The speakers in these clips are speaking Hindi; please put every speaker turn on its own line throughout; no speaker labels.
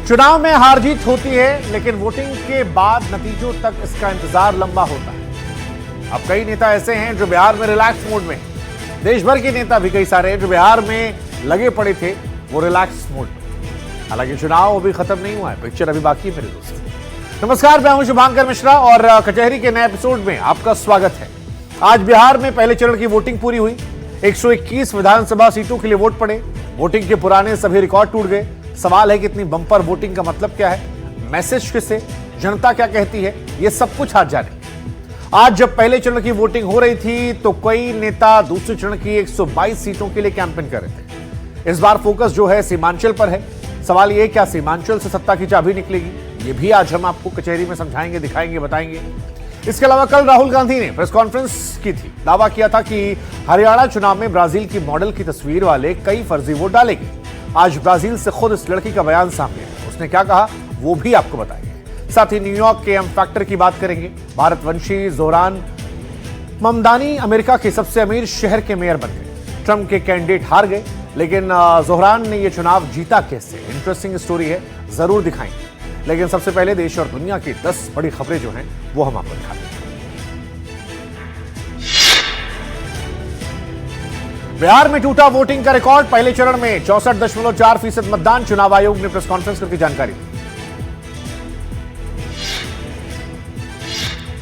चुनाव में हार जीत होती है, लेकिन वोटिंग के बाद नतीजों तक इसका इंतजार लंबा होता है। अब कई नेता ऐसे हैं जो बिहार में रिलैक्स मोड में हैं। देश भर के नेता भी कई सारे हैं जो बिहार में लगे पड़े थे, वो रिलैक्स मोड में। हालांकि चुनाव अभी खत्म नहीं हुआ है, पिक्चर अभी बाकी है मेरे दोस्तों। नमस्कार, मैं हूं शुभांकर मिश्रा और कचहरी के नए एपिसोड में आपका स्वागत है। आज बिहार में पहले चरण की वोटिंग पूरी हुई। 121 विधानसभा सीटों के लिए वोट पड़े। वोटिंग के पुराने सभी रिकॉर्ड टूट गए। सवाल है कि इतनी बम्पर वोटिंग का मतलब क्या है, मैसेज किसे, जनता क्या कहती है, यह सब कुछ आज जाने। आज जब पहले चरण की वोटिंग हो रही थी तो कई नेता दूसरे चरण की 122 सीटों के लिए कैंपेन कर रहे थे। इस बार फोकस जो है सीमांचल पर है। सवाल यह क्या सीमांचल से सत्ता की चाबी निकलेगी, ये भी आज हम आपको कचहरी में समझाएंगे, दिखाएंगे, बताएंगे। इसके अलावा कल राहुल गांधी ने प्रेस कॉन्फ्रेंस की थी। दावा किया था कि हरियाणा चुनाव में ब्राजील की मॉडल की तस्वीर वाले कई फर्जी वोट डालेंगे। आज ब्राजील से खुद इस लड़की का बयान सामने आया। उसने क्या कहा वो भी आपको बताएंगे। साथ ही न्यूयॉर्क के एम फैक्टर की बात करेंगे। भारतवंशी जोहरान ममदानी अमेरिका के सबसे अमीर शहर के मेयर बन गए। ट्रंप के कैंडिडेट हार गए, लेकिन जोहरान ने यह चुनाव जीता कैसे, इंटरेस्टिंग स्टोरी है, जरूर दिखाएंगे। लेकिन सबसे पहले देश और दुनिया की 10 बड़ी खबरें जो हैं वो हम आपको दिखाते हैं। बिहार में टूटा वोटिंग का रिकॉर्ड। पहले चरण में 64.4% मतदान। चुनाव आयोग ने प्रेस कॉन्फ्रेंस करके जानकारी दी।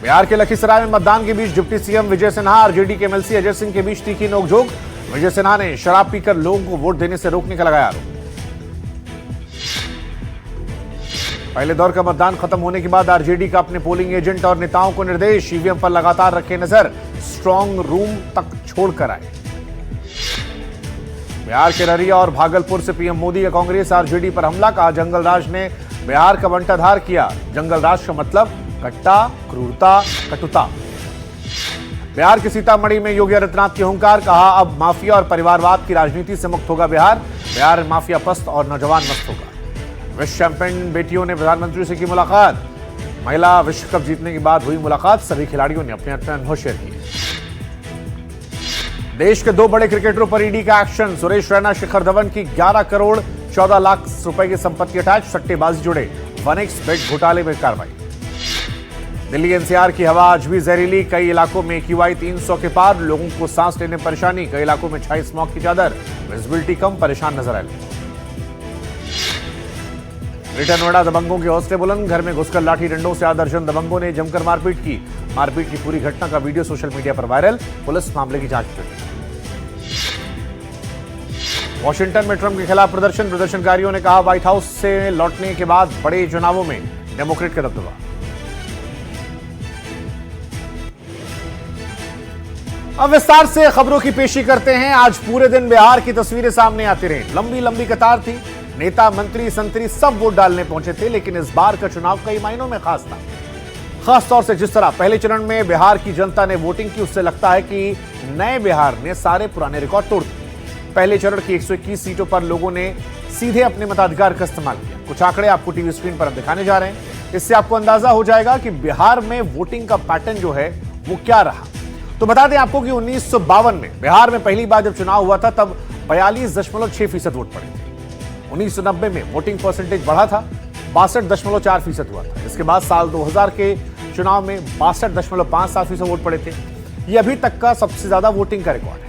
बिहार के लखीसराय में मतदान के बीच deputy CM Vijay Sinha, RJD के एमएलसी अजय सिंह के बीच तीखी नोकझोंक। विजय सिन्हा ने शराब पीकर लोगों को वोट देने से रोकने का लगाया आरोप। पहले दौर का मतदान खत्म होने के बाद आरजेडी का अपने पोलिंग एजेंट और नेताओं को निर्देश, ईवीएम पर लगातार रखे नजर, स्ट्रांग रूम तक छोड़कर आए। बिहार के ररिया और भागलपुर से पीएम मोदी का कांग्रेस आरजेडी पर हमला। कहा जंगल राज ने बिहार का बंटाधार किया। जंगल राज का मतलब कट्टा, क्रूरता, कटुता। बिहार के सीतामढ़ी में योगी आदित्यनाथ की हुंकार। कहा अब माफिया और परिवारवाद की राजनीति से मुक्त होगा बिहार। बिहार माफिया पस्त और नौजवान मस्त होगा। विश्व चैंपियन बेटियों ने प्रधानमंत्री से की मुलाकात। महिला विश्व कप जीतने के बाद हुई मुलाकात। सभी खिलाड़ियों ने अपने अपने अनुभव शेयर किए। देश के 2 बड़े क्रिकेटरों पर ईडी का एक्शन। सुरेश रैना, शिखर धवन की 11 करोड़ 14 लाख रुपए की संपत्ति अटैच। सट्टेबाजी जुड़े वनेक्स बेट घोटाले में कार्रवाई। दिल्ली एनसीआर की हवा आज भी जहरीली। कई इलाकों में AQI 300 के पार। लोगों को सांस लेने में परेशानी। कई इलाकों में छाई स्मॉग की चादर। विजिबिलिटी कम, परेशान नजर आए। ग्रेटर नोएडा दबंगों के हौसले बुलंद। घर में घुसकर लाठी डंडों से दर्जन दबंगों ने जमकर मारपीट की। मारपीट की पूरी घटना का वीडियो सोशल मीडिया पर वायरल। पुलिस मामले की जांच कर रही है। वॉशिंगटन में ट्रंप के खिलाफ प्रदर्शन। प्रदर्शनकारियों ने कहा व्हाइट हाउस से लौटने के बाद बड़े चुनावों में डेमोक्रेट का दबदबा। अब विस्तार से खबरों की पेशी करते हैं। आज पूरे दिन बिहार की तस्वीरें सामने आती रही। लंबी लंबी कतार थी। नेता, मंत्री, संतरी सब वोट डालने पहुंचे थे। लेकिन इस बार का चुनाव कई मायनों में खास था। खास तौर से जिस तरह पहले चरण में बिहार की जनता ने वोटिंग की, उससे लगता है कि नए बिहार ने सारे पुराने रिकॉर्ड तोड़ दिए। पहले चरण की 121 सीटों पर लोगों ने सीधे अपने मताधिकार का इस्तेमाल किया। कुछ आंकड़े आपको टीवी स्क्रीन पर हम दिखाने जा रहे हैं। इससे आपको अंदाजा हो जाएगा कि बिहार में वोटिंग का पैटर्न जो है वो क्या रहा। तो बता दें आपको कि 1952 में बिहार में पहली बार जब चुनाव हुआ था तब 42.6% वोट पड़े थे। 1990 में वोटिंग परसेंटेज बढ़ा था, 62.4% हुआ था। इसके बाद साल 2000 के चुनाव में 62.57% वोट पड़े थे। यह अभी तक का सबसे ज्यादा वोटिंग का रिकॉर्ड है।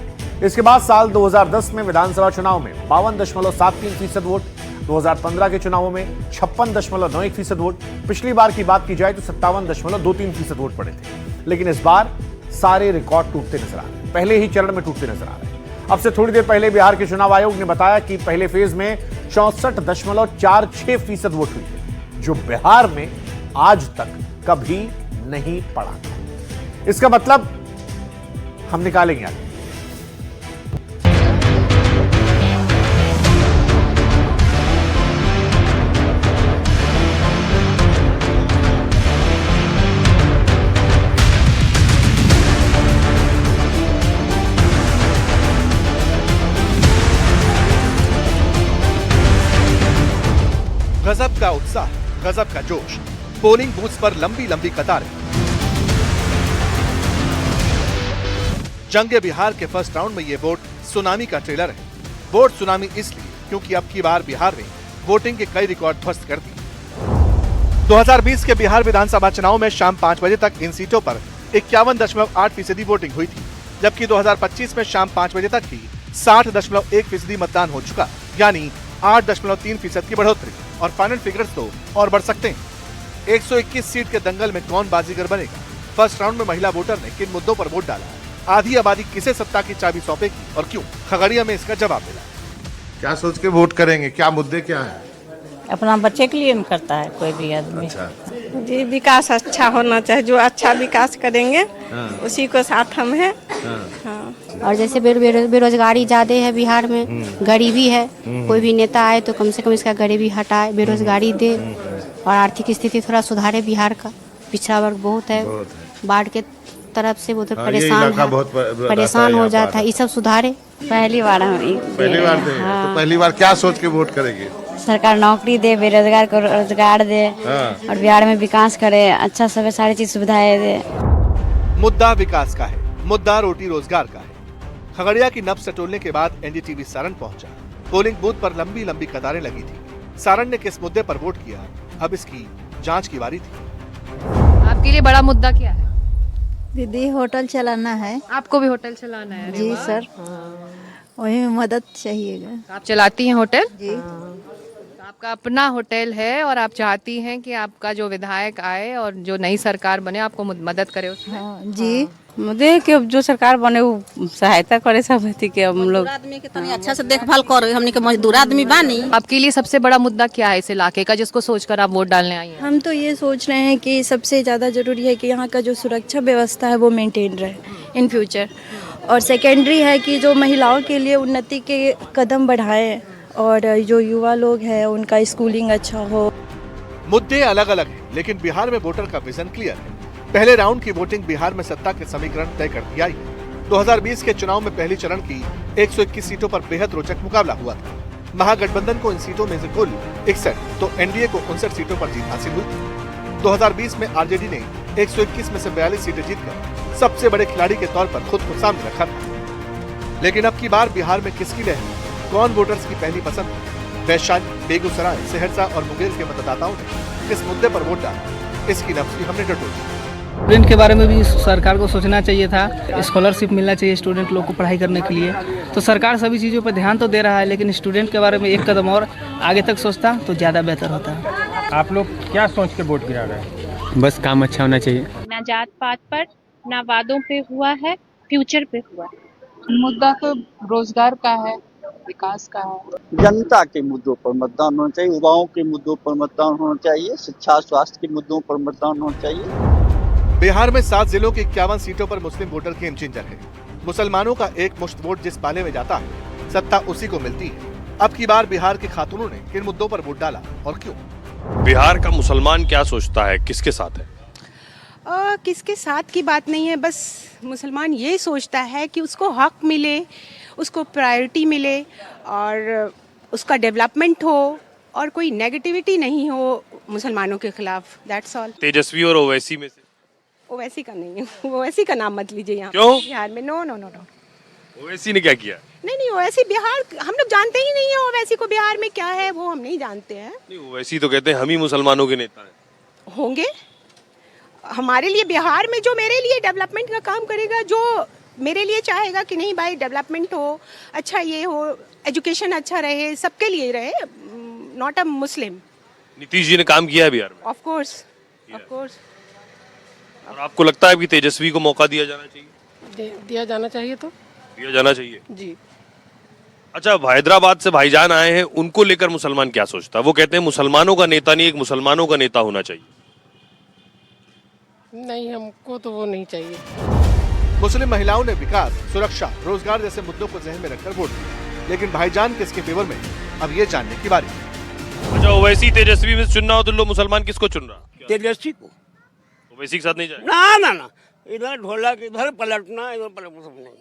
इसके बाद साल 2010 में विधानसभा चुनाव में 52.73% वोट। 2015 के चुनावों में 56.91% वोट। पिछली बार की बात की जाए तो 57.23% वोट पड़े थे। लेकिन इस बार सारे रिकॉर्ड टूटते नजर आ रहे हैं, पहले ही चरण में टूटते नजर आ रहे हैं। अब से थोड़ी देर पहले बिहार के चुनाव आयोग ने बताया कि पहले फेज में 64.46% वोट हुई है, जो बिहार में आज तक कभी नहीं पड़ा था। इसका मतलब हम निकालेंगे आगे।
गजब का उत्साह, गजब का जोश। पोलिंग बूथ पर लंबी लंबी कतारें। जंग बिहार के फर्स्ट राउंड में ये वोट सुनामी का ट्रेलर है। वोट सुनामी इसलिए क्योंकि अब की बार बिहार में वोटिंग के कई रिकॉर्ड ध्वस्त कर दिए। 2020 के बिहार विधानसभा चुनाव में शाम 5 बजे तक इन सीटों पर 51.8% वोटिंग हुई थी, जबकि 2025 में शाम 5 बजे तक ही 60.1% मतदान हो चुका, यानी 8.3% की बढ़ोतरी। और फाइनल फिगर्स तो और बढ़ सकते हैं। 121 सीट के दंगल में कौन बाजीगर बनेगा? फर्स्ट राउंड में महिला वोटर ने किन मुद्दों पर वोट डाला? आधी आबादी किसे सत्ता की चाबी सौंपेगी और क्यों? खगड़िया में इसका जवाब मिला।
क्या सोच के वोट करेंगे? क्या मुद्दे क्या है?
अपना बच्चे के लिए करता है कोई भी आदमी।
अच्छा,
जी, विकास अच्छा होना चाहिए। जो अच्छा विकास करेंगे उसी को साथ हम हैं। हाँ।
और जैसे बेरोजगारी ज़्यादा है बिहार में, गरीबी है, कोई भी नेता आए तो कम से कम इसका गरीबी हटाए, बेरोजगारी दे और आर्थिक स्थिति थोड़ा सुधारे। बिहार का पिछड़ा वर्ग बहुत है, बाढ़ के तरफ से बहुत परेशान हो जाता है, ये सब सुधारे।
पहली बार हम
पहली बार दे। तो पहली बार क्या सोच के वोट करेंगे?
सरकार नौकरी दे, बेरोजगार को रोजगार दे और बिहार में विकास करे, अच्छा सब सारी चीज सुविधाएं दे।
मुद्दा विकास का है, मुद्दा रोटी रोजगार का है। खगड़िया की नब्ज टटोलने के बाद एनडीटीवी सारण पहुंचा। पोलिंग बूथ पर लंबी लंबी कतारें लगी थी। सारण ने किस मुद्दे पर वोट किया, अब इसकी जांच की बारी थी।
आपके लिए बड़ा मुद्दा क्या है?
दीदी, होटल चलाना है।
आपको भी होटल चलाना है?
जी सर, वही में मदद चाहिएगा।
आप चलाती हैं होटल?
जी।
तो आपका अपना होटल है और आप चाहती हैं कि आपका जो विधायक आए और जो नई सरकार बने आपको मदद करे उसमें?
हाँ जी।
मुद्दे के जो सरकार बने वो सहायता करे सब के हम लोग
आदमी के तनी अच्छा से देखभाल करो। हमने के मजदूर आदमी बानी।
आपके लिए सबसे बड़ा मुद्दा क्या है इस इलाके का, जिसको सोचकर आप वोट डालने आई हैं?
हम तो ये सोच रहे हैं कि सबसे ज़्यादा ज़रूरी है कि यहाँ का जो सुरक्षा व्यवस्था है वो मेंटेन रहे इन फ्यूचर। और सेकेंडरी है कि जो महिलाओं के लिए उन्नति के कदम बढ़ाएं और जो युवा लोग हैं उनका स्कूलिंग अच्छा हो।
मुद्दे अलग अलग हैं, लेकिन बिहार में वोटर का विजन क्लियर है। पहले राउंड की वोटिंग बिहार में सत्ता के समीकरण तय कर दिया है। 2020 के चुनाव में पहली चरण की 121 सीटों पर बेहद रोचक मुकाबला हुआ था। महागठबंधन को इन सीटों में से कुल 61 तो एनडीए को 59 सीटों पर जीत हासिल हुई थी। 2020 में आरजेडी ने 121 में से 42 सीटें जीतकर सबसे बड़े खिलाड़ी के तौर पर खुद को सामने रखा था। लेकिन अब की बार बिहार में किसकी लहर? कौन वोटर्स की पहली पसंद? वैशाली, बेगूसराय, सहरसा और मुंगेर के मतदाताओं ने किस मुद्दे पर वोट डाला? इसकी नब्ज हमने टटोली।
स्टूडेंट के बारे में भी सरकार को सोचना चाहिए था। स्कॉलरशिप मिलना चाहिए स्टूडेंट लोग को पढ़ाई करने के लिए। तो सरकार सभी चीज़ों पर ध्यान तो दे रहा है, लेकिन स्टूडेंट के बारे में एक कदम और आगे तक सोचता तो ज़्यादा बेहतर होता।
आप लोग क्या सोच के वोट गिरा रहे हैं?
बस काम अच्छा होना चाहिए।
ना जात पात पर, ना वादों पे हुआ है, फ्यूचर पे हुआ है।
मुद्दा तो रोजगार का है, विकास का है।
जनता के मुद्दों पर मतदान होना चाहिए, युवाओं के मुद्दों पर मतदान होना चाहिए, शिक्षा स्वास्थ्य के मुद्दों पर मतदान होना चाहिए।
बिहार में 7 जिलों की 51 सीटों पर मुस्लिम वोटर गेम चेंजर है। मुसलमानों का एक मुश्त वोट जिस पाले में जाता है, सत्ता उसी को मिलती है। अब की बार बिहार के खातूनों ने किन मुद्दों पर वोट डाला और क्यों?
बिहार का मुसलमान क्या सोचता है, किसके साथ है?
किसके साथ की बात नहीं है, बस मुसलमान ये सोचता है कि उसको हक मिले, उसको प्रायोरिटी मिले और उसका डेवलपमेंट हो और कोई नेगेटिविटी नहीं हो मुसलमानों के खिलाफ। That's all.
तेजस्वी और ओवैसी में से?
ओवैसी का नहीं है, ओवैसी का नाम मत लीजिए यहाँ।
क्यों?
बिहार में no no no no.
Owaisi ने क्या किया?
नहीं, ओवैसी बिहार हम लोग जानते ही नहीं है। ओवैसी को बिहार में क्या है वो हम नहीं जानते हैं।
नहीं, ओवैसी तो कहते हैं हम ही मुसलमानों के नेता हैं।
होंगे हमारे लिए बिहार में, जो मेरे लिए डेवलपमेंट का काम करेगा, जो मेरे लिए चाहेगा कि नहीं भाई डेवलपमेंट हो, अच्छा ये हो, एजुकेशन अच्छा रहे, सबके लिए रहे, नॉट अ मुस्लिम।
नीतीश जी ने काम किया है बिहार में?
Of course, of course.
और आपको लगता है कि तेजस्वी को मौका दिया जाना चाहिए?
दिया जाना चाहिए तो
दिया जाना चाहिए
जी।
अच्छा, हैदराबाद से भाईजान आए हैं, उनको लेकर मुसलमान क्या सोचता है? वो कहते हैं मुसलमानों का नेता नहीं, एक मुसलमानों का नेता होना चाहिए।
नहीं, हमको तो वो नहीं चाहिए।
मुस्लिम महिलाओं ने विकास, सुरक्षा, रोजगार जैसे मुद्दों को जहन में रखकर वोट दिया, लेकिन भाईजान किसके फेवर में, अब ये जानने की बारी है।
अच्छा, ओवैसी तेजस्वी में चुनना हो तो लो मुसलमान किसको चुन रहा?
तेजस्वी को।
ओवैसी के साथ नहीं जाए?
ना, इधर ढोलक इधर पलटना, इधर पलटना सब नहीं।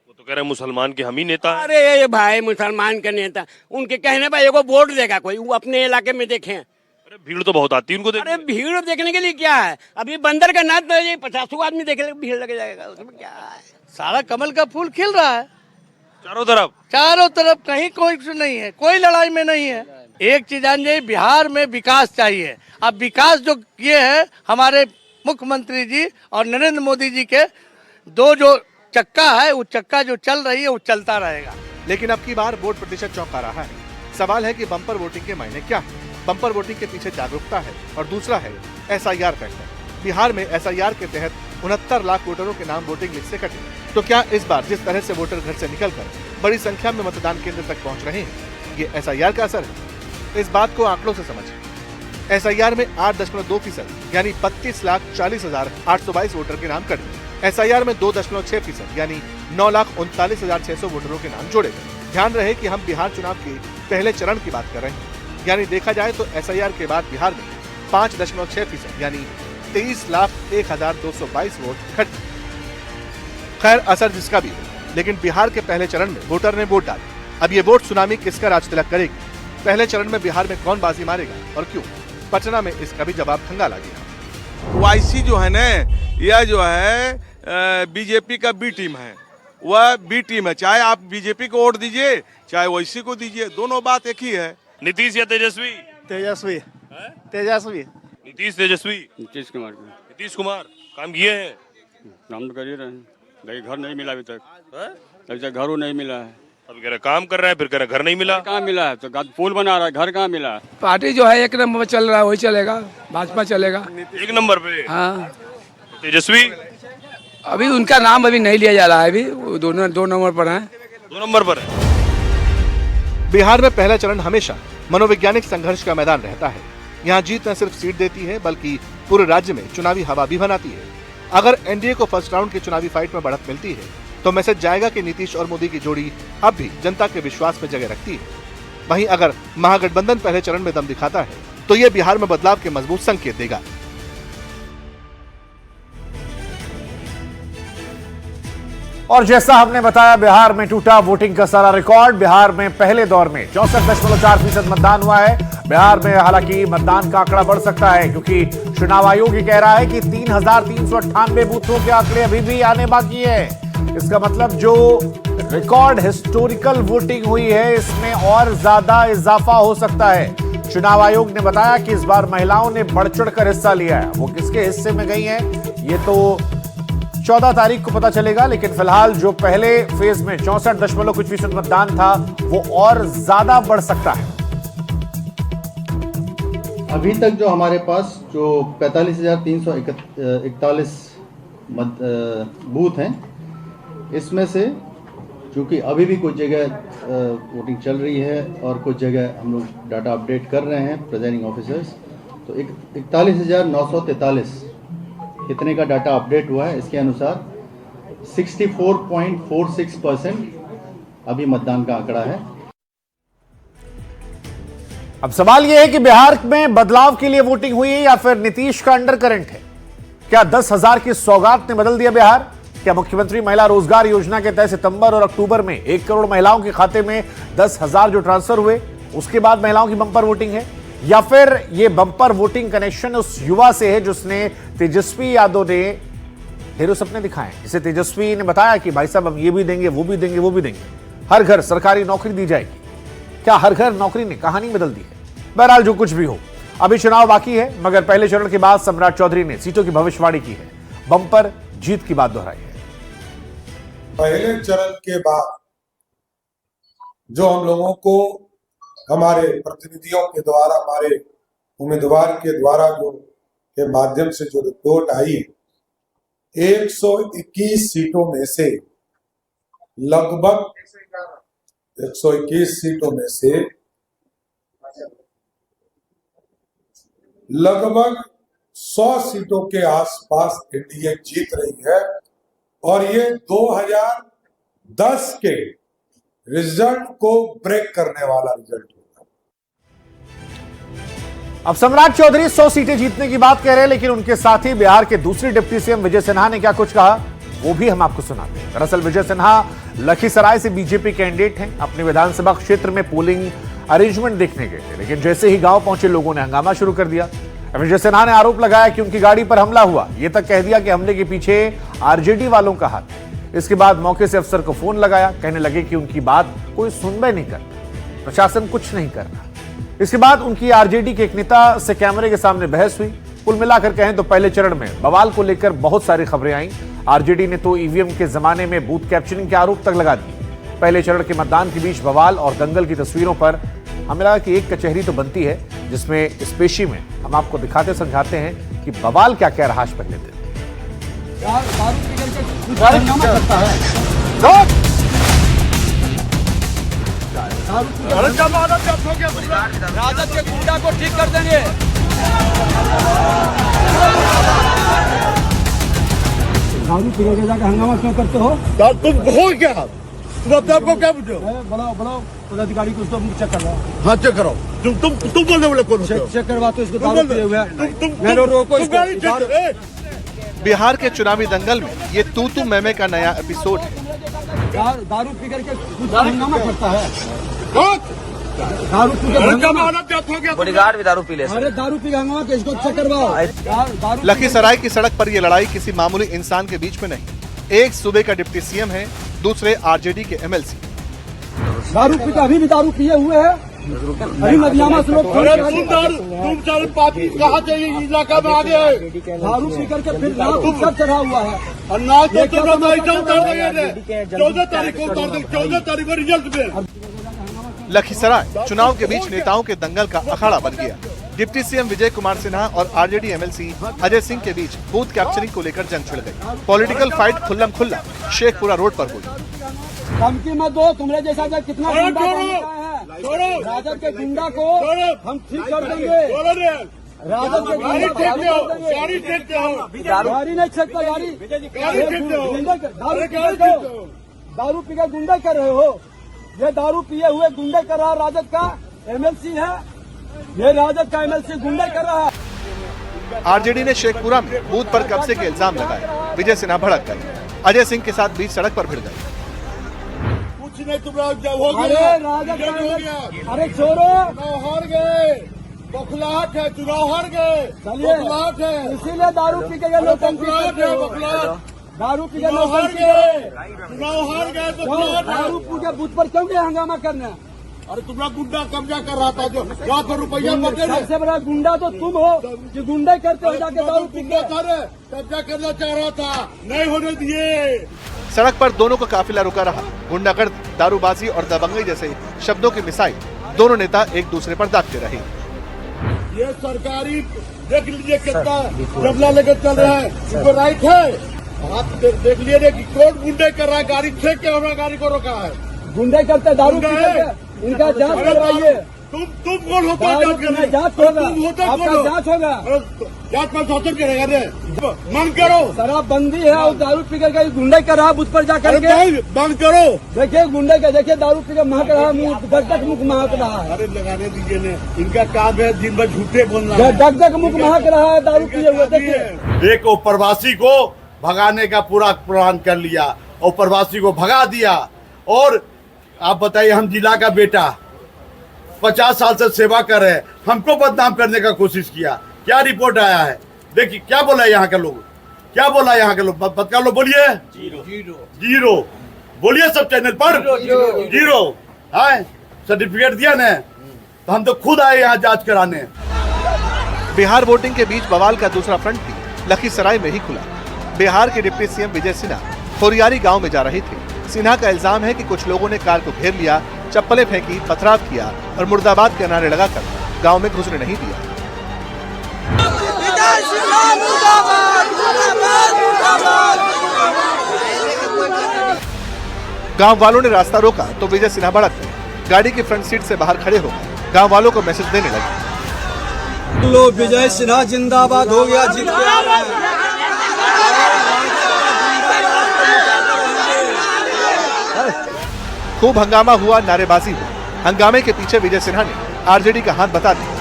वो तो कह रहे हैं मुसलमान के हम ही नेता हैं।
अरे ये भाई मुसलमान के नेता, उनके कहने पर एगो वोट देगा कोई, वो अपने इलाके में देखें।
अरे भीड़ तो बहुत आती है उनको देखने।
अरे भीड़ देखने के लिए क्या है, अभी बंदर का नाच तो 50 आदमी देखे भीड़ लग जाएगा, उसमें क्या है।
सारा कमल का फूल खिल रहा है
चारों तरफ,
कहीं कोई नहीं है, कोई लड़ाई में नहीं है।
एक चीज जान जाइए, बिहार में विकास चाहिए। अब विकास जो किए हैं हमारे मुख्यमंत्री जी और नरेंद्र मोदी जी के दो जो चक्का है, वो चक्का जो चल रही है वो चलता रहेगा।
लेकिन अब की बार वोट प्रतिशत चौंका रहा है। सवाल है कि बम्पर वोटिंग के मायने क्या है। बम्पर वोटिंग के पीछे जागरूकता है और दूसरा है SIR फैक्टर। बिहार में SIR के तहत 69 लाख वोटरों के नाम वोटिंग लिस्ट से कटे। तो क्या इस बार जिस तरह से वोटर घर से निकलकर बड़ी संख्या में मतदान केंद्र तक पहुंच रहे हैं, ये SIR का असर है? इस बात को आंकड़ों से समझें। SIR में 8.2% यानी 32,40,822 वोटर के नाम कटे। SIR में 2.6% यानी 9,39,600 वोटरों के नाम जोड़े गए। ध्यान रहे कि हम बिहार चुनाव के पहले चरण की बात कर रहे हैं, यानी देखा जाए तो SIR के बाद बिहार में 5.6% यानी 23,01,222 वोट इकट्ठे। खैर, असर जिसका भी हो, लेकिन बिहार के पहले चरण में वोटर ने वोट डाला। अब ये वोट सुनामी किसका राज तिलक करेगी? पहले चरण में बिहार में कौन बाजी मारेगा और क्यों? पटना में इसका भी जवाब खंगाला गया।
YC जो है ना, यह जो है बीजेपी का बी टीम है, वह बी टीम है। चाहे आप बीजेपी को वोट दीजिए, चाहे YC को दीजिए, दोनों बात एक ही है।
नीतीश या तेजस्वी?
तेजस्वी। तेजस्वी।
नीतीश तेजस्वी?
नीतीश कुमार।
नीतीश कुमार काम किए हैं?
काम तो कर ही रहे हैं, लेकिन घर नहीं मिला अभी तक। अभी तक घरों नहीं मिला है।
अभी कह रहे काम कर रहा है, फिर कह रहे घर नहीं मिला।
कहाँ मिला है? तो पुल बना रहा है, घर कहाँ मिला है?
पार्टी जो है एक नंबर चल रहा है, वही चलेगा, भाजपा चलेगा।
एक नंबर पे?
हाँ।
तेजस्वी?
अभी उनका नाम अभी नहीं लिया जा रहा है, अभी दो नंबर पर है।
2 नंबर पर है।
बिहार में पहला चरण हमेशा मनोवैज्ञानिक संघर्ष का मैदान रहता है। यहाँ जीत न सिर्फ सीट देती है, बल्कि पूरे राज्य में चुनावी हवा भी बनाती है। अगर NDA को फर्स्ट राउंड की चुनावी फाइट में बढ़त मिलती है, तो मैसेज जाएगा कि नीतीश और मोदी की जोड़ी अब भी जनता के विश्वास में जगह रखती है। वहीं अगर महागठबंधन पहले चरण में दम दिखाता है, तो ये बिहार में बदलाव के मजबूत संकेत देगा।
और जैसा हमने बताया, बिहार में टूटा वोटिंग का सारा रिकॉर्ड। बिहार में पहले दौर में 64.4% मतदान हुआ है। बिहार में हालांकि मतदान का आंकड़ा बढ़ सकता है, क्योंकि चुनाव आयोग ये कह रहा है कि 3,398 बूथों के आंकड़े अभी भी आने बाकी है। इसका मतलब जो रिकॉर्ड हिस्टोरिकल वोटिंग हुई है, इसमें और ज्यादा इजाफा हो सकता है। चुनाव आयोग ने बताया कि इस बार महिलाओं ने बढ़ चढ़कर हिस्सा लिया है। वो किसके हिस्से में गई हैं, ये तो 14 तारीख को पता चलेगा। लेकिन फिलहाल जो पहले फेज में 64.कुछ% मतदान था, वो और ज्यादा बढ़ सकता है।
अभी तक जो हमारे पास जो 45,341 बूथ हैं, इसमें से चूँकि अभी भी कुछ जगह वोटिंग चल रही है और कुछ जगह हम लोग डाटा अपडेट कर रहे हैं प्रिजाइडिंग ऑफिसर्स, तो 41,943 कितने का डाटा अपडेट हुआ है, इसके अनुसार 64.46% अभी मतदान का आंकड़ा है।
अब सवाल यह है कि बिहार में बदलाव के लिए वोटिंग हुई है या फिर नीतीश का अंडर करंट है? क्या 10,000 की सौगात ने बदल दिया बिहार? क्या मुख्यमंत्री महिला रोजगार योजना के तहत सितंबर और अक्टूबर में 1 करोड़ महिलाओं के खाते में 10,000 जो ट्रांसफर हुए, उसके बाद महिलाओं की बंपर वोटिंग है? या फिर ये बंपर वोटिंग कनेक्शन उस युवा से है जिसने तेजस्वी यादव ने ढेरों सपने दिखाए, जिसे तेजस्वी ने बताया कि भाई साहब हम ये भी देंगे, वो भी देंगे, वो भी देंगे, हर घर सरकारी नौकरी दी जाएगी। क्या हर घर नौकरी ने कहानी बदल दी है? बहरहाल जो कुछ भी हो, अभी चुनाव बाकी है, मगर पहले चरण के बाद सम्राट चौधरी ने सीटों की भविष्यवाणी की है, बंपर जीत की बात दोहराई है।
पहले चरण के बाद जो हम लोगों को हमारे प्रतिनिधियों के द्वारा, हमारे उम्मीदवार के द्वारा जो के माध्यम से जो रिपोर्ट आई, 121 सीटों में से लगभग 121 सीटों में से लगभग 100 सीटों के आसपास एनडीए जीत रही है और ये 2010 के रिजल्ट को ब्रेक करने वाला रिजल्ट होगा।
अब सम्राट चौधरी 100 सीटें जीतने की बात कह रहे हैं, लेकिन उनके साथ ही बिहार के दूसरे डिप्टी सीएम विजय सिन्हा ने क्या कुछ कहा, वो भी हम आपको सुनाते हैं। दरअसल विजय सिन्हा लखीसराय से बीजेपी कैंडिडेट हैं। अपने विधानसभा क्षेत्र में पोलिंग अरेंजमेंट देखने गए थे, लेकिन जैसे ही गांव पहुंचे लोगों ने हंगामा शुरू कर दिया। विजय सिन्हा ने आरोप लगाया कि उनकी गाड़ी पर हमला हुआ, ये तक कह दिया कि हमले के पीछे आरजेडी वालों का हाथ है। इसके बाद मौके से अफसर को फोन लगाया, कहने लगे कि उनकी बात कोई सुनवाई नहीं करता, प्रशासन कुछ नहीं कर रहा। इसके बाद उनकी आरजेडी के एक नेता से कैमरे के सामने बहस हुई। कुल मिलाकर कहें तो पहले चरण में बवाल को लेकर बहुत सारी खबरें आई। आरजेडी ने तो ईवीएम के जमाने में बूथ कैप्चरिंग के आरोप तक लगा दिए। पहले चरण के मतदान के बीच बवाल और दंगल की तस्वीरों पर हमें लगा कि एक कचहरी तो बनती है, जिसमें इस पेशी में हम आपको दिखाते समझाते हैं कि बवाल क्या कह रहा है पहले दिन।
राजद के गुंडा को ठीक कर देंगे। दारू पी के जाकर हंगामा क्यों करते हो? तुम हो क्या? तुम अपने आपको क्या बुझो? बढ़ाओ पदाधिकारी को चेक कर लो। हाँ चेक करो। तुम बोले कौन? चेक करवा तो इसको दारू पिए हुए हैं। रोको इसको।
बिहार के चुनावी दंगल में ये तू मैं का नया एपिसोड है।
दारू पी करके हंगामा करता है। दारू पी के
बॉडीगार्ड भी दारू पी ले।
अरे दारू पी हंगामा के इसको चेक करवाओ।
लखीसराय की सड़क पर ये लड़ाई किसी मामूली इंसान के बीच में नहीं। एक सूबे का डिप्टी सीएम है, दूसरे आरजेडी के एमएलसी।
दारू पी अभी भी दारू पिए हुए हैं। अभी मदियामा से लोग तुम सारे पापी कहाँ से इलाका में आ गए? दारू पी करके फिर सब चढ़ा हुआ है। और ना तो 14 तारीख को 14 तारीख को रिजल्ट में।
लखीसराय चुनाव के बीच नेताओं के दंगल का अखाड़ा बन गया। डिप्टी सीएम विजय कुमार सिन्हा और आरजेडी एमएलसी अजय सिंह के बीच बूथ कैप्चरिंग को लेकर जंग छिड़ गई। पॉलिटिकल फाइट खुल्लम खुल्ला शेखपुरा रोड पर हुई।
धमकी मत दो, तुम्हारे जैसा कितना गुंडा है। राजद के गुंडा को हम ठीक कर देंगे। राजद के गाड़ी नहीं छेकता गाड़ी। दारू पी के गुंडा कर रहे हो। ये दारू पिए हुए गुंडे कर रहा राजद का एमएलसी है। ये राजद का एमएलसी गुंडे कर रहा है।
आरजेडी ने शेखपुरा में बूथ पर कब्जे के इल्जाम लगाए। विजय सिन्हा भड़क गए। अजय सिंह के साथ बीच सड़क पर भिड़ गए।
कुछ नहीं, तुम अरे राजद का अरे छोड़ो, हार गए। बखलाहट है, चुनाव हार गए। बखलाहट है, इसीलिए दारू पी के लोग दारू पी के लोग चुनाव हार गए। दारू पी के बूथ पर क्यों गए हंगामा करने? अरे तुम्हारा गुंडा कब्जा कर रहा था जो लाखों रुपया पकड़े। सबसे बड़ा गुंडा तो तुम हो जो गुंडे करते हो जाके दारू पी के। कब्जा करना चाह रहा था, नहीं होने दिए।
सड़क पर दोनों का काफिला रुका रहा। गुंडागर्दी, दारूबाजी और दबंगई जैसे शब्दों की मिसाइल दोनों नेता एक दूसरे पर दागते रहे।
ये सरकारी देख लीजिए कितना जबला लेकर चल रहा है। इनको राइट है। आप देख लीजिए कि कौन गुंडे कर रहा है। गाड़ी छेक के हमारा गाड़ी को रोका है। गुंडे करते दारू इनका जांच करवाइए। तुम कौन होता है? जांच होगा, आपका जांच होगा। जांच में शासन करेगा रे। बंद करो, शराबबंदी है और दारू पी कर गुंडे कर रहा बूथ पर जाकर के। बंद करो। देखिए गुंडे का, देखिए दारू पी कर महक रहा, मुंह डक डक मुख महक रहा है। अरे लगाने दीजिए ने, इनका काम है दिन भर झूठे बोलना। डक डक मुख महक रहा है दारू पिए हुए। देखिए
एक प्रवासी को भगाने का पूरा प्लान कर लिया और प्रवासी को भगा दिया। और आप बताइए, हम जिला का बेटा 50 साल से सेवा कर रहे हैं, हमको बदनाम करने का कोशिश किया। क्या रिपोर्ट आया है? देखिए क्या बोला यहाँ के लोग, क्या बोला यहाँ के लोग। बदकार लोग बोलिए जीरो बोलिए सब चैनल पर जीरो। है सर्टिफिकेट दिया ने, तो हम तो खुद आए यहाँ जांच कराने।
बिहार वोटिंग के बीच बवाल का दूसरा फ्रंट भी लखीसराय में ही खुला। बिहार के डिप्टी सीएम विजय सिन्हा खोरियारी गांव में जा रहे थे। सिन्हा का इल्जाम है कि कुछ लोगों ने कार को घेर लिया, चप्पलें फेंकी, पथराव किया और मुर्दाबाद के नारे लगाकर गांव में घुसने नहीं दिया। गांव वालों ने रास्ता रोका तो विजय सिन्हा भड़क गए। गाड़ी की फ्रंट सीट से बाहर खड़े हो गए। गांव वालों को मैसेज देने लगे।
लो विजय सिन्हा जिंदाबाद हो गया, जीत गया।
खूब हंगामा हुआ, नारेबाजी हुई। हंगामे के पीछे विजय सिन्हा ने आरजेडी का हाथ बता दिया।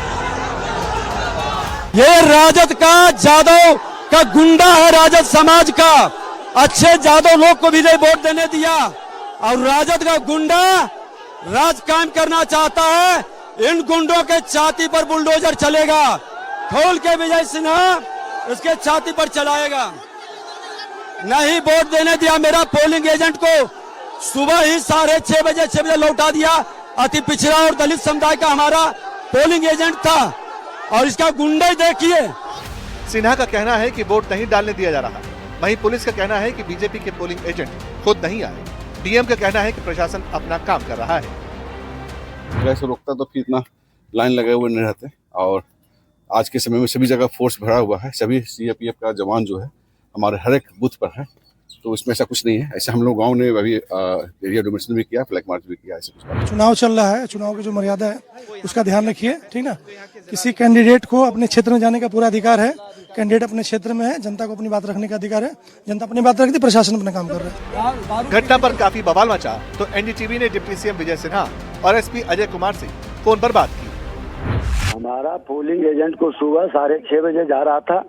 ये राजद का, जादव का गुंडा है, राजद समाज का। अच्छे जादव लोग को भी नहीं वोट देने दिया और राजद का गुंडा राज कायम करना चाहता है। इन गुंडों के छाती पर बुलडोजर चलेगा। खोल के विजय सिन्हा उसके छाती पर चलाएगा। नहीं वोट देने दिया। मेरा पोलिंग एजेंट को सुबह ही 6:30 बजे लौटा दिया। अति पिछड़ा और दलित समुदाय का हमारा
पोलिंग एजेंट था और इसका गुंडा देखिए।
सिन्हा का कहना है कि वोट नहीं डालने दिया जा रहा। वहीं पुलिस का कहना है कि बीजेपी के पोलिंग एजेंट खुद नहीं आए। डीएम का कहना है कि प्रशासन अपना काम कर रहा है।
वैसे रोकता तो फिर इतना लाइन लगे हुए नहीं रहते। और आज के समय में सभी जगह फोर्स भरा हुआ है। सभी सीआरपीएफ का जवान जो है हमारे हर एक बूथ पर है, तो इसमें ऐसा कुछ नहीं है। ऐसे हम लोग गांव ने अभी एरिया डोमिनेशन भी किया, फ्लैग मार्च भी किया। ऐसे कुछ
चुनाव चल रहा है, चुनाव की जो मर्यादा है उसका ध्यान रखिए, ठीक ना। किसी कैंडिडेट को अपने क्षेत्र में जाने का पूरा अधिकार है। कैंडिडेट अपने क्षेत्र में है, जनता को अपनी बात रखने का अधिकार है। जनता अपनी बात रखती, प्रशासन अपना काम कर रहा है।
घटना पर काफी बवाल मचा तो एनडीटीवी ने डिप्टी सीएम विजय सिन्हा और एसपी अजय कुमार से फोन पर बात की।
हमारा पोलिंग एजेंट को सुबह 6:30 बजे जा रहा था,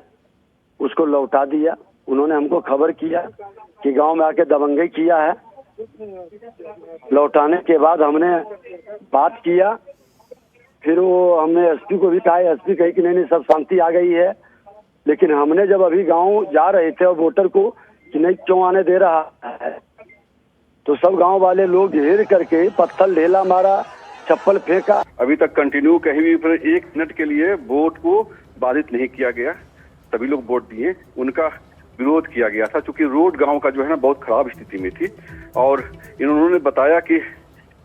उसको लौटा दिया। उन्होंने हमको खबर किया कि गांव में आके दबंगई किया है। लौटाने के बाद हमने बात किया, फिर वो हमने एसपी को भी कहा। एसपी कही कि नहीं सब शांति आ गई है। लेकिन हमने जब अभी गांव जा रहे थे और वोटर को कि नहीं क्यों आने दे रहा है, तो सब गांव वाले लोग घेर करके पत्थर ढेला मारा, चप्पल फेंका।
अभी तक कंटिन्यू कहीं भी पर 1 मिनट के लिए वोट को बाधित नहीं किया गया। सभी लोग वोट दिए, उनका विरोध किया गया था क्योंकि रोड गांव का जो है ना बहुत खराब स्थिति में थी। और इन्होंने बताया कि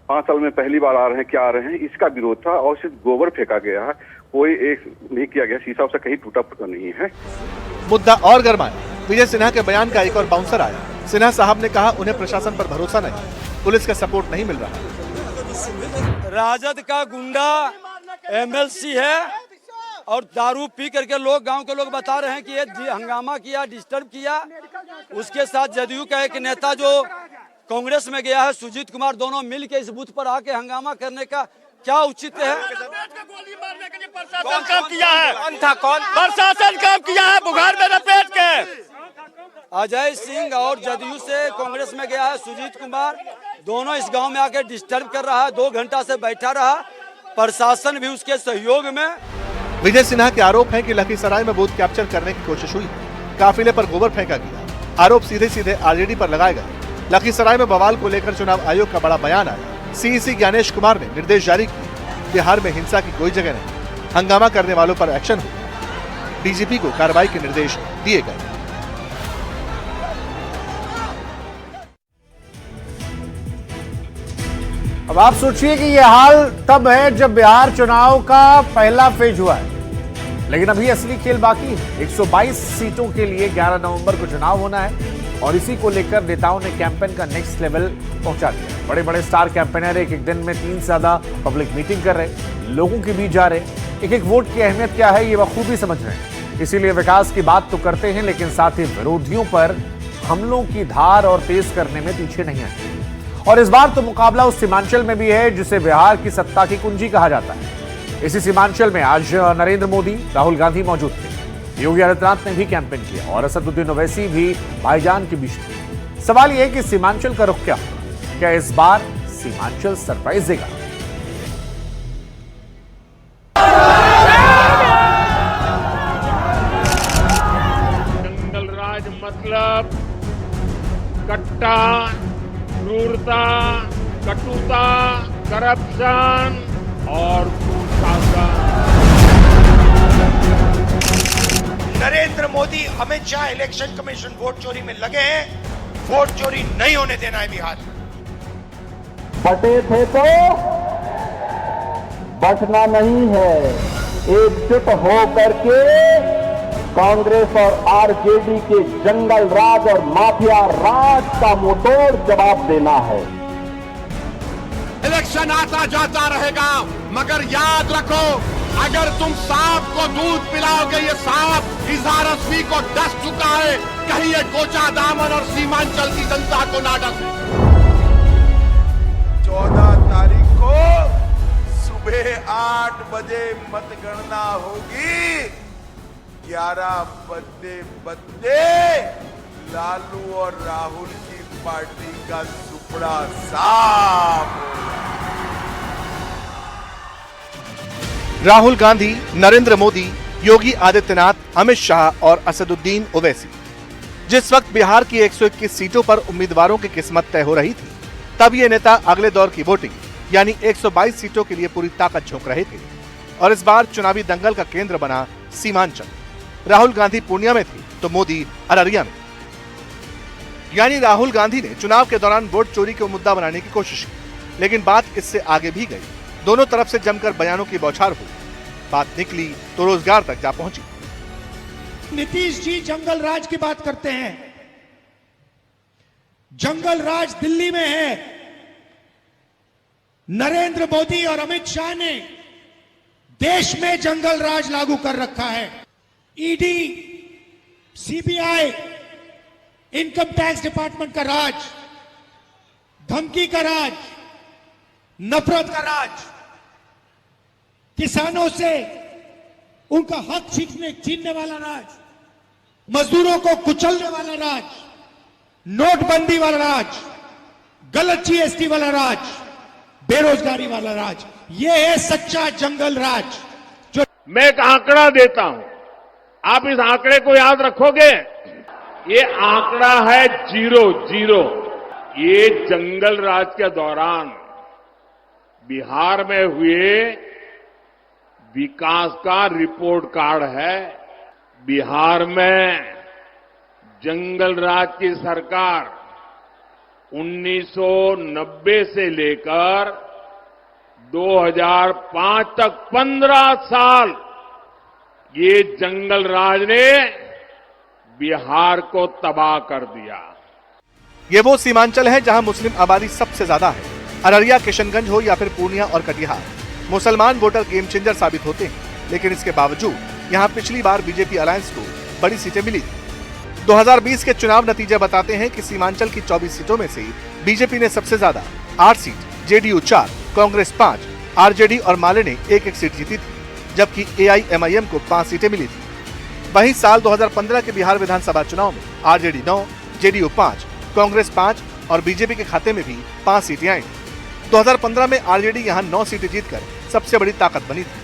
5 साल में पहली बार आ रहे हैं, क्या आ रहे हैं, इसका विरोध था। और सिर्फ गोबर फेंका गया है, कोई एक नहीं किया गया, शीशा उसा कहीं टूटा फूटा नहीं है।
मुद्दा और गरमाया। विजय सिन्हा के बयान का एक और बाउंसर आया। सिन्हा साहब ने कहा उन्हें प्रशासन पर भरोसा नहीं, पुलिस का सपोर्ट नहीं मिल रहा।
राजद का गुंडा एमएलसी है और दारू पी करके लोग, गांव के लोग बता रहे हैं कि ये हंगामा किया, डिस्टर्ब किया। उसके साथ जदयू का एक नेता जो कांग्रेस में गया है, सुजीत कुमार, दोनों मिल के इस बूथ पर आके हंगामा करने का क्या उचित है?
प्रशासन काम किया है, प्रशासन काम किया है, बुखार में लपेट के।
अजय सिंह और जदयू से कांग्रेस में गया है सुजीत कुमार, दोनों इस गांव में आके डिस्टर्ब कर रहा है। 2 घंटा से बैठा रहा, प्रशासन भी उसके सहयोग में।
विजय सिन्हा के आरोप है कि लखीसराय में बूथ कैप्चर करने की कोशिश हुई, काफिले पर गोबर फेंका गया। आरोप सीधे सीधे आरजेडी पर लगाए गए। लखीसराय में बवाल को लेकर चुनाव आयोग का बड़ा बयान आया। सीईसी ज्ञानेश कुमार ने निर्देश जारी किए, बिहार में हिंसा की कोई जगह नहीं, हंगामा करने वालों पर एक्शन हो। डीजीपी को कार्रवाई के निर्देश दिए गए।
अब आप सोचिए कि यह हाल तब है जब बिहार चुनाव का पहला फेज हुआ है, लेकिन अभी असली खेल बाकी है। 122 सीटों के लिए 11 नवंबर को चुनाव होना है और इसी को लेकर नेताओं ने कैंपेन का नेक्स्ट लेवल पहुंचा दिया। बड़े बड़े स्टार कैंपेनर एक दिन में 3 से ज्यादा पब्लिक मीटिंग कर रहे, लोगों के बीच जा रहे। एक वोट की अहमियत क्या है ये बखूबी समझ रहे हैं। इसीलिए विकास की बात तो करते हैं, लेकिन साथ ही विरोधियों पर हमलों की धार और तेज करने में पीछे नहीं आते। और इस बार तो मुकाबला उस सीमांचल में भी है जिसे बिहार की सत्ता की कुंजी कहा जाता है। इसी सीमांचल में आज नरेंद्र मोदी, राहुल गांधी मौजूद थे। योगी आदित्यनाथ ने भी कैंपेन किया और असदुद्दीन ओवैसी भी भाईजान के बीच थे। सवाल यह है कि सीमांचल का रुख क्या होगा? क्या इस बार सीमांचल सरप्राइज देगा?
जंगल राज मतलब कट्टा, क्रूरता, कटुता, करप्शन और कुशासन।
Narendra Modi, Amit Shah election commission vote चोरी में लगे हैं। वोट चोरी नहीं होने देना है बिहार में।
बटे थे तो बचना नहीं है। एकजुट हो करके कांग्रेस और आरजेडी के जंगल राज और माफिया राज का मुंहतोड़ जवाब देना है।
इलेक्शन आता जाता रहेगा, मगर याद रखो, अगर तुम सांप को दूध पिलाओगे, ये सांप इजहार अस्वी को डस चुका है, कहीं ये कोचा दामन और सीमांचल की जनता को ना डसे।
14 तारीख को सुबह 8 बजे मतगणना होगी। 11 बदले लालू और राहुल की पार्टी का सुपड़ा साफ।
राहुल गांधी, नरेंद्र मोदी, योगी आदित्यनाथ, अमित शाह और असदुद्दीन ओवैसी। जिस वक्त बिहार की 121 सीटों पर उम्मीदवारों की किस्मत तय हो रही थी, तब ये नेता अगले दौर की वोटिंग यानी 122 सीटों के लिए पूरी ताकत झोंक रहे थे। और इस बार चुनावी दंगल का केंद्र बना सीमांचल। राहुल गांधी पूर्णिया में थे तो मोदी अररिया में। यानी राहुल गांधी ने चुनाव के दौरान वोट चोरी को मुद्दा बनाने की कोशिश की, लेकिन बात इससे आगे भी गई। दोनों तरफ से जमकर बयानों की बौछार हुई। बात निकली तो रोजगार तक जा पहुंची।
नीतीश जी जंगल राज की बात करते हैं। जंगल राज दिल्ली में है। नरेंद्र मोदी और अमित शाह ने देश में जंगल राज लागू कर रखा है। ED, CBI, income tax department का राज, धमकी का राज, नफरत का राज, किसानों से उनका हक छीनने वाला राज, मजदूरों को कुचलने वाला राज, नोटबंदी वाला राज, गलत जीएसटी वाला राज, बेरोजगारी वाला राज, ये है सच्चा जंगल राज। जो
मैं एक आंकड़ा देता हूं, आप इस आंकड़े को याद रखोगे। ये आंकड़ा है 0-0। ये जंगल राज के दौरान बिहार में हुए विकास का रिपोर्ट कार्ड है। बिहार में जंगल राज की सरकार 1990 से लेकर 2005 तक 15 साल ये जंगल राज ने बिहार को तबाह कर दिया।
ये वो सीमांचल है जहां मुस्लिम आबादी सबसे ज्यादा है। अररिया, किशनगंज हो या फिर पूर्णिया और कटिहार, मुसलमान वोटर गेम चेंजर साबित होते हैं। लेकिन इसके बावजूद यहां पिछली बार बीजेपी अलायंस को बड़ी सीटें मिली थी। 2020 के चुनाव नतीजे बताते हैं कि सीमांचल की 24 सीटों में से बीजेपी ने सबसे ज्यादा 8 सीट, जेडीयू 4, कांग्रेस 5, आरजेडी और माले ने 1-1 सीट जीती थी, जबकि एआईएमआईएम को 5 सीटें मिली थी। वहीं साल 2015 के बिहार विधानसभा चुनाव में आरजेडी 9, जेडीयू 5, कांग्रेस 5 और बीजेपी के खाते में भी 5 सीटें आई। 2015 में आरजेडी यहां 9 सीटें जीतकर सबसे बड़ी ताकत बनी थी।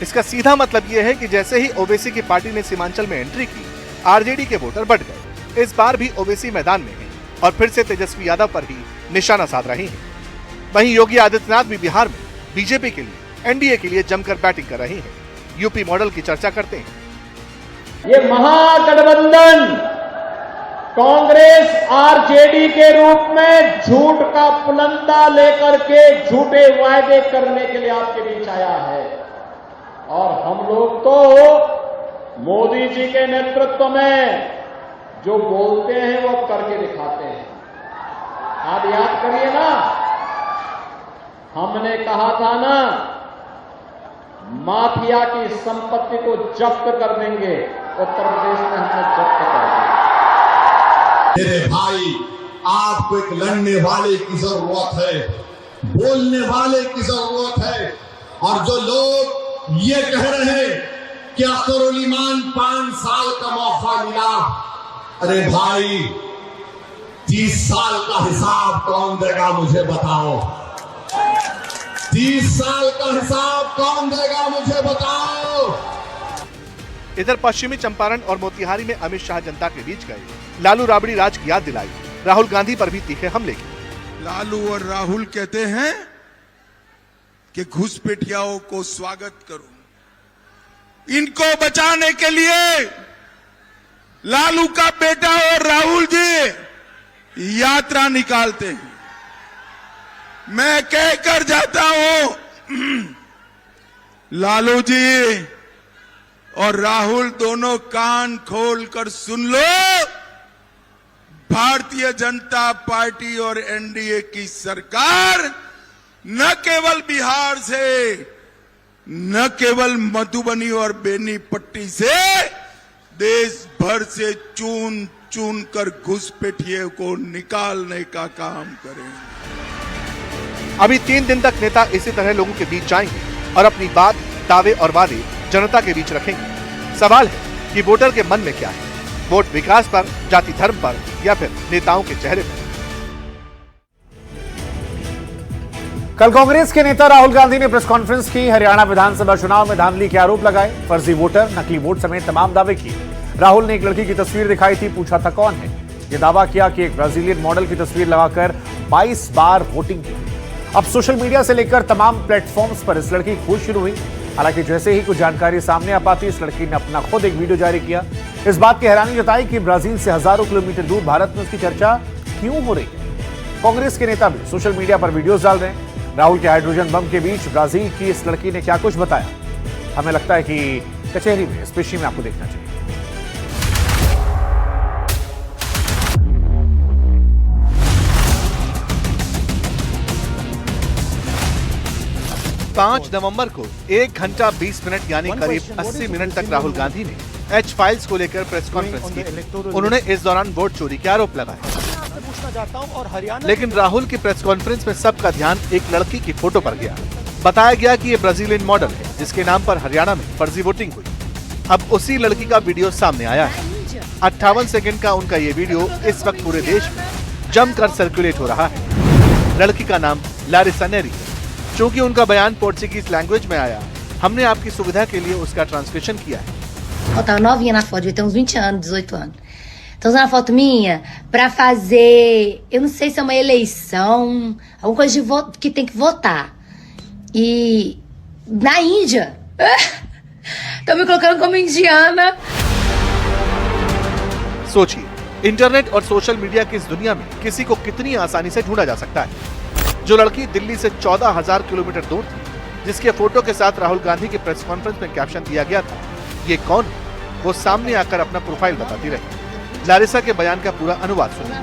इसका सीधा मतलब यह है कि जैसे ही ओवैसी की पार्टी ने सीमांचल में एंट्री की, आरजेडी के वोटर बढ़ गए। इस बार भी ओवैसी मैदान में है और फिर से तेजस्वी यादव पर ही निशाना साध रहे हैं। वहीं योगी आदित्यनाथ भी बिहार में बीजेपी के लिए, एनडीए के लिए जमकर बैटिंग कर रहे हैं। यूपी मॉडल की चर्चा करते हैं।
ये महागठबंधन कांग्रेस आरजेडी के रूप में झूठ का पुलंदा लेकर के झूठे वायदे करने के लिए आपके बीच आया है। और हम लोग तो मोदी जी के नेतृत्व में जो बोलते हैं वो करके दिखाते हैं। आप याद करिए ना, हमने कहा था ना, माफिया की संपत्ति को जब्त कर देंगे। उत्तर प्रदेश में हमने जब्त कर दिया।
मेरे भाई, आपको एक लड़ने वाले की जरूरत है, बोलने वाले की जरूरत है। और जो लोग ये कह रहे हैं कि अख्तरुल ईमान 5 साल का मौका मिला, अरे भाई 30 साल का हिसाब कौन देगा मुझे बताओ। 30 साल का हिसाब कौन देगा मुझे बताओ।
इधर पश्चिमी चंपारण और मोतिहारी में अमित शाह जनता के बीच गए, लालू राबड़ी राज की याद दिलाई, राहुल गांधी पर भी तीखे हमले किए।
लालू और राहुल कहते हैं कि घुसपैठियाओं को स्वागत करो। इनको बचाने के लिए लालू का बेटा और राहुल जी यात्रा निकालते हैं। मैं कहकर जाता हूं, लालू जी और राहुल दोनों कान खोलकर सुन लो। भारतीय जनता पार्टी और एनडीए की सरकार न केवल बिहार से, न केवल मधुबनी और बेनीपट्टी से, देश भर से चुन चुन कर घुसपैठिए को निकालने का काम करेंगे।
अभी 3 दिन तक नेता इसी तरह लोगों के बीच जाएंगे और अपनी बात, दावे और वादे जनता के बीच रखेंगे। सवाल है कि वोटर के मन में क्या है, वोट विकास पर, जाति धर्म पर या फिर नेताओं के चेहरे पर।
कल कांग्रेस के नेता राहुल गांधी ने प्रेस कॉन्फ्रेंस की। हरियाणा विधानसभा चुनाव में धांधली के आरोप लगाए, फर्जी वोटर, नकली वोट समेत तमाम दावे किए। राहुल ने एक लड़की की तस्वीर दिखाई थी, पूछा था कौन है। यह दावा किया कि एक ब्राजीलियन मॉडल की तस्वीर लगाकर 22 बार वोटिंग की। अब सोशल मीडिया से लेकर तमाम प्लेटफॉर्म्स पर इस लड़की की खोज शुरू हुई। हालांकि जैसे ही कुछ जानकारी सामने आ पाती, इस लड़की ने अपना खुद एक वीडियो जारी किया। इस बात की हैरानी जताई कि ब्राजील से हजारों किलोमीटर दूर भारत में उसकी चर्चा क्यों हो रही है। कांग्रेस के नेता भी सोशल मीडिया पर वीडियोस डाल रहे हैं। राहुल के हाइड्रोजन बम के बीच ब्राजील की इस लड़की ने क्या कुछ बताया, हमें लगता है कि कचहरी में इस पेशी में आपको देखना चाहिए।
5 नवंबर को 1 घंटा 20 मिनट यानी करीब 80 मिनट तक राहुल गांधी ने एच फाइल्स को लेकर प्रेस कॉन्फ्रेंस की। उन्होंने इस दौरान वोट चोरी के आरोप लगाए। लेकिन राहुल की प्रेस कॉन्फ्रेंस में सबका ध्यान एक लड़की की फोटो पर गया। बताया गया कि ये ब्राजीलियन मॉडल है जिसके नाम पर हरियाणा में फर्जी वोटिंग हुई। अब उसी लड़की का वीडियो सामने आया है। 58 सेकंड का उनका ये वीडियो इस वक्त पूरे देश में जमकर सर्कुलेट हो रहा है। लड़की का नाम लारिसा नेरी। चूंकि उनका बयान पोर्चुगीज लैंग्वेज में आया, हमने आपकी सुविधा के लिए उसका ट्रांसलेशन किया है।
Eu tava novinha na foto, devia ter uns 20 anos, 18 anos. Tô usando a foto minha pra fazer, eu não sei se é uma eleição, alguma coisa de que tem que votar. E na Índia, tô me colocando como indiana.
सोचिए, इंटरनेट और सोशल मीडिया की इस दुनिया में किसी को कितनी आसानी से ढूंढा जा सकता है। जो लड़की दिल्ली से 14,000 किलोमीटर दूर थी, जिसके फोटो के साथ राहुल गांधी की प्रेस कॉन्फ्रेंस में कैप्शन दिया गया था, ये कौन है? वो सामने आकर अपना प्रोफाइल बताती रही। लारिसा के बयान का पूरा अनुवाद सुनिए।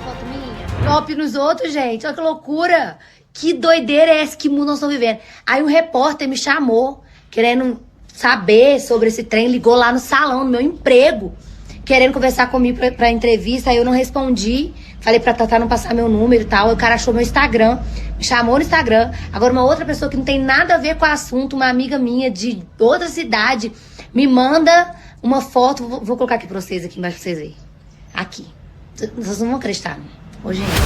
Golpe nos outros, gente. Olha que loucura. Que doideira é essa que mundo nós estamos vivendo? Aí um repórter me chamou, querendo saber sobre esse trem, ligou lá no salão, no meu emprego, querendo conversar comigo pra entrevista. Aí eu não respondi. Falei pra Tatá não passar meu número e tal. Aí o cara achou meu Instagram, me chamou no Instagram. Agora uma outra pessoa que não tem nada a ver com o assunto, uma amiga minha de outra cidade, me manda uma foto. Vou colocar aqui pra vocês, aqui embaixo pra vocês verem. Aqui. Vocês não vão acreditar, não. Ô, gente.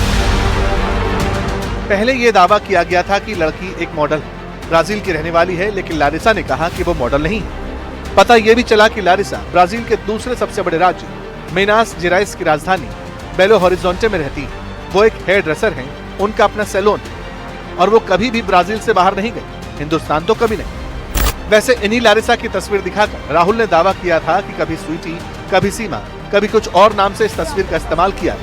पहले ये दावा किया गया था कि लड़की एक मॉडल है, ब्राजील की रहने वाली है, लेकिन लारिसा ने कहा कि वो मॉडल नहीं है। पता ये भी चला कि लारिसा ब्राजील के दूसरे सबसे बड़े राज्य मिनास जेराइस की राजधानी बेलो हॉरिजॉन्टे में रहती है। वो एक हेयर ड्रेसर हैं, उनका अपना सैलून है और वो कभी भी ब्राजील से बाहर नहीं गई, हिंदुस्तान तो कभी नहीं। वैसे इन्हीं लारिसा की तस्वीर दिखाकर राहुल ने दावा किया था कि कभी स्वीटी, कभी सीमा, कभी कुछ और नाम से इस तस्वीर का इस्तेमाल किया।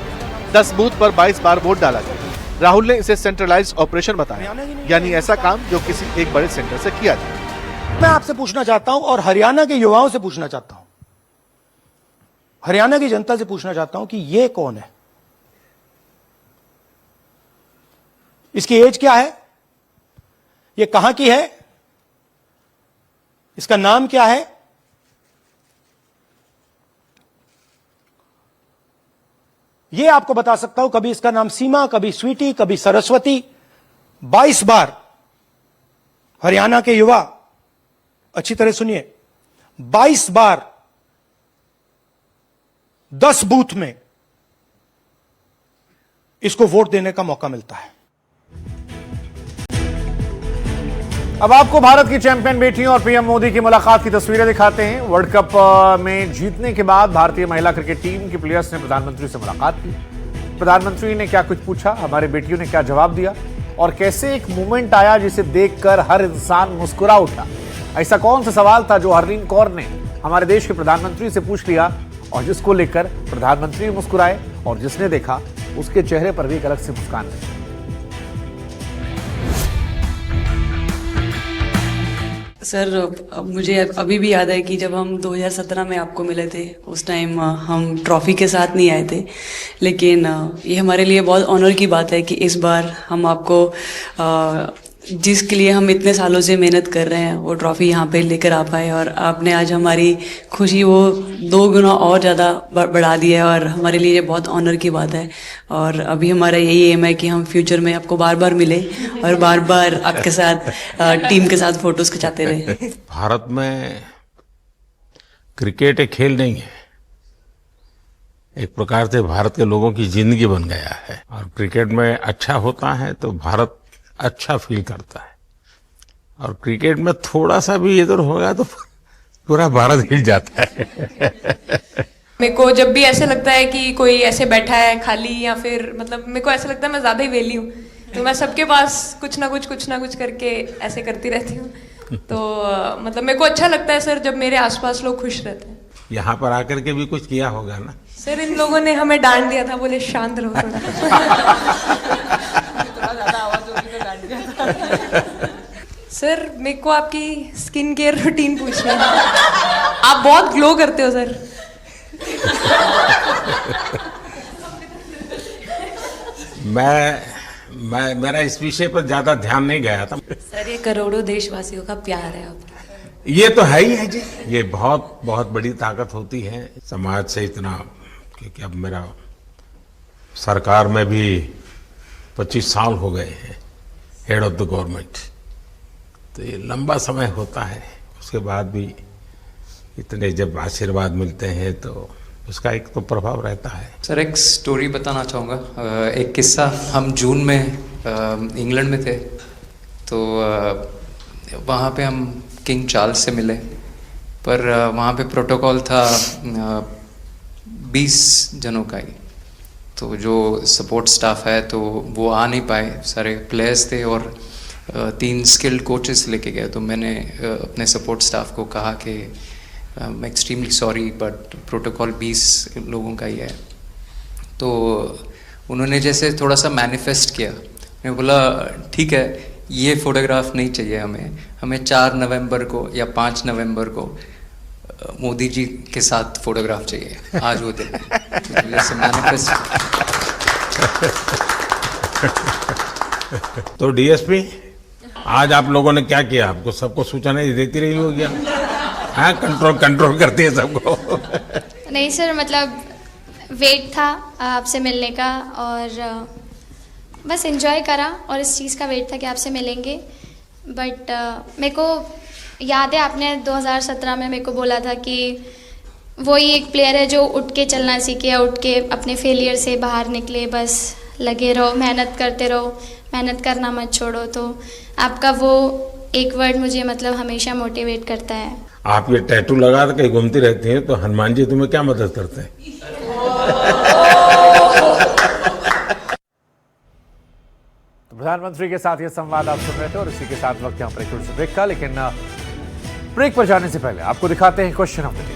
10 बूथ पर 22 बार वोट डाला गया। राहुल ने इसे सेंट्रलाइज्ड ऑपरेशन बताया, यानी ऐसा काम जो किसी एक बड़े सेंटर से किया जाए।
मैं आपसे पूछना चाहता हूं और हरियाणा के युवाओं से पूछना चाहता हूं, हरियाणा की जनता से पूछना चाहता हूं कि ये कौन है? इसकी एज क्या है? ये कहां की है? इसका नाम क्या है? ये आपको बता सकता हूं, कभी इसका नाम सीमा, कभी स्वीटी, कभी सरस्वती। 22 बार हरियाणा के युवा, अच्छी तरह सुनिए, 22 बार 10 बूथ में इसको वोट देने का मौका मिलता है।
अब आपको भारत की चैंपियन बेटियों और पीएम मोदी की मुलाकात की तस्वीरें दिखाते हैं। वर्ल्ड कप में जीतने के बाद भारतीय महिला क्रिकेट टीम के प्लेयर्स ने प्रधानमंत्री से मुलाकात की। प्रधानमंत्री ने क्या कुछ पूछा, हमारे बेटियों ने क्या जवाब दिया और कैसे एक मोमेंट आया जिसे देखकर हर इंसान मुस्कुरा उठा। ऐसा कौन सा सवाल था जो हरलीन कौर ने हमारे देश के प्रधानमंत्री से पूछ लिया और जिसको लेकर प्रधानमंत्री मुस्कुराए और जिसने देखा उसके चेहरे पर भी एक अलग सी मुस्कान थी।
सर, मुझे अभी भी याद है कि जब हम 2017 में आपको मिले थे, उस टाइम हम ट्रॉफी के साथ नहीं आए थे, लेकिन ये हमारे लिए बहुत ऑनर की बात है कि इस बार हम आपको जिसके लिए हम इतने सालों से मेहनत कर रहे हैं वो ट्रॉफी यहाँ पे लेकर आ पाए और आपने आज हमारी खुशी वो 2 गुना और ज़्यादा बढ़ा दी है और हमारे लिए ये बहुत ऑनर की बात है। और अभी हमारा यही एम है कि हम फ्यूचर में आपको बार बार मिले और बार बार आपके साथ टीम के साथ फोटोज खिंचाते रहे।
भारत में क्रिकेट एक खेल नहीं है, एक प्रकार से भारत के लोगों की जिंदगी बन गया है और क्रिकेट में अच्छा होता है तो भारत अच्छा फील करता है और क्रिकेट में थोड़ा सा भी इधर होगा तो पूरा भारत हिल जाता है।
मेरे को जब भी ऐसे लगता है कि कोई ऐसे बैठा है खाली या फिर मतलब मेरे को ऐसा लगता है मैं ज्यादा ही वेली हूँ तो मैं सबके पास कुछ ना कुछ करके ऐसे करती रहती हूँ। तो मतलब मेरे को अच्छा लगता है सर जब मेरे आसपास लोग खुश रहते हैं।
यहाँ पर आकर के भी कुछ किया होगा ना?
सर इन लोगों ने हमें डांट दिया था, बोले शांत रहो थोड़ा। सर मेरे को आपकी स्किन केयर रूटीन पूछना है। आप बहुत ग्लो करते हो सर।
मेरा इस विषय पर ज्यादा ध्यान नहीं गया था।
सर ये करोड़ों देशवासियों का प्यार है आपका।
ये तो है ही है जी, ये बहुत बहुत बड़ी ताकत होती है समाज से इतना, क्योंकि अब मेरा सरकार में भी 25 साल हो गए हैं हेड ऑफ द गवर्नमेंट, तो ये लंबा समय होता है। उसके बाद भी इतने जब आशीर्वाद मिलते हैं तो उसका एक तो प्रभाव रहता है।
सर एक स्टोरी बताना चाहूँगा, एक किस्सा। हम जून में इंग्लैंड में थे, तो वहाँ पे हम किंग चार्ल्स से मिले, पर वहाँ पे प्रोटोकॉल था 20 जनों का ही। तो जो सपोर्ट स्टाफ है तो वो आ नहीं पाए, सारे प्लेयर्स थे और 3 स्किल्ड कोचेस लेके गए। तो मैंने अपने सपोर्ट स्टाफ को कहा कि I am extremely sorry but protocol 20 लोगों का ही है। तो उन्होंने जैसे थोड़ा सा मैनिफेस्ट किया। मैं बोला ठीक है, ये फोटोग्राफ नहीं चाहिए हमें 4 नवंबर को या 5 नवंबर को मोदी जी के साथ फोटोग्राफ चाहिए आज वो दिन। जैसे मैनिफेस्ट।
तो डीएसपी आज आप लोगों ने क्या किया? आपको सबको सूचना देती रही होगी, हाँ? कंट्रोल करती है सबको।
नहीं सर, मतलब वेट था आपसे मिलने का और बस एंजॉय करा और इस चीज़ का वेट था कि आपसे मिलेंगे। बट मेरे को याद है आपने 2017 में मेरे को बोला था कि वही एक प्लेयर है जो उठ के चलना सीखे, उठ के अपने फेलियर से बाहर निकले, बस लगे रहो, मेहनत करते रहो, मेहनत करना मत छोड़ो। तो आपका वो एक वर्ड मुझे मतलब हमेशा मोटिवेट करता है।
आप ये टैटू लगा के घूमती रहती हैं, तो हनुमान जी तुम्हें क्या मदद करते हैं?
तो प्रधानमंत्री के साथ ये संवाद आप सुन रहे थे और इसी के साथ वक्त यहाँ पर एक ब्रेक का, लेकिन ब्रेक पर जाने से पहले आपको दिखाते हैं क्वेश्चन ऑफ द डे।